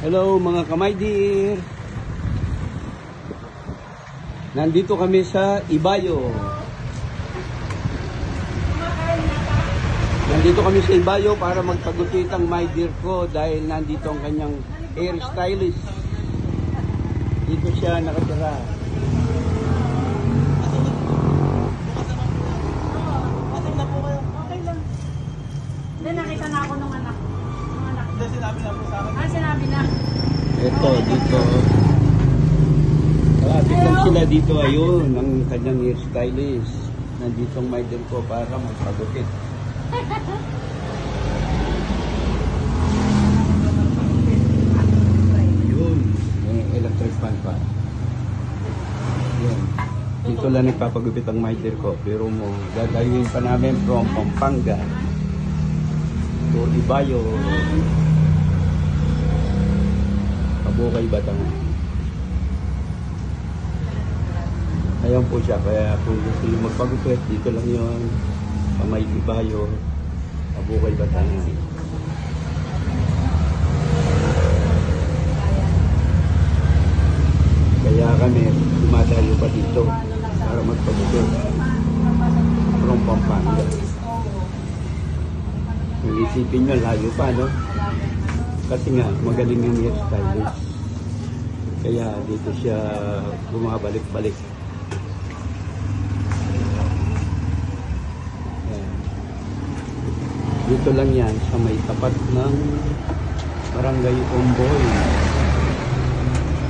Hello mga kamay dear. Nandito kami sa Ibayo. Nandito kami sa Ibayo para magpagupit ang my dear ko dahil nandito ang kanyang hairstylist. Dito siya nakatira. Okay lang. Hindi, nakita na ako nung anak. Hindi, sinabi na po sa akin. Ah, sinabi na. Ito, dito. Malapit lang sila dito. Ayun, ang kanyang hairstylist. Nandito ang my dear ko para magpagupit. Yun, may electric fan pa. Yun. Dito lang nagpapagupit ang my dear ko. Pero mo, gagawin pa namin from Pampanga to Ibayo. Kabukay Batangan. Ayan po siya. Kaya kung gusto yung magpagupit, dito lang yun. Pamay Ibayo. Kabukay Batangan. Kaya kami dumadayo pa dito para magpagupit from Pampanga. Kung isipin nyo, layo pa, no? Kasi nga, magaling yung hairstylist. Kaya dito siya bumabalik-balik. Ayan. Dito lang yan sa may tapat ng Barangay Omboy.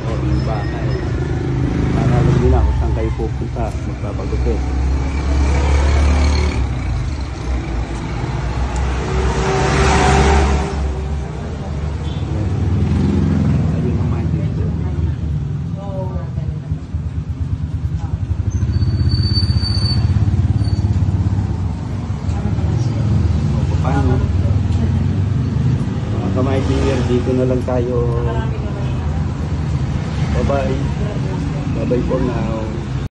O yung bahay. Para alam nila kung saan kayo pupunta, magpapagupit. Paano? Mga kamay dear, dito na lang tayo. Bye-bye. Bye-bye for now.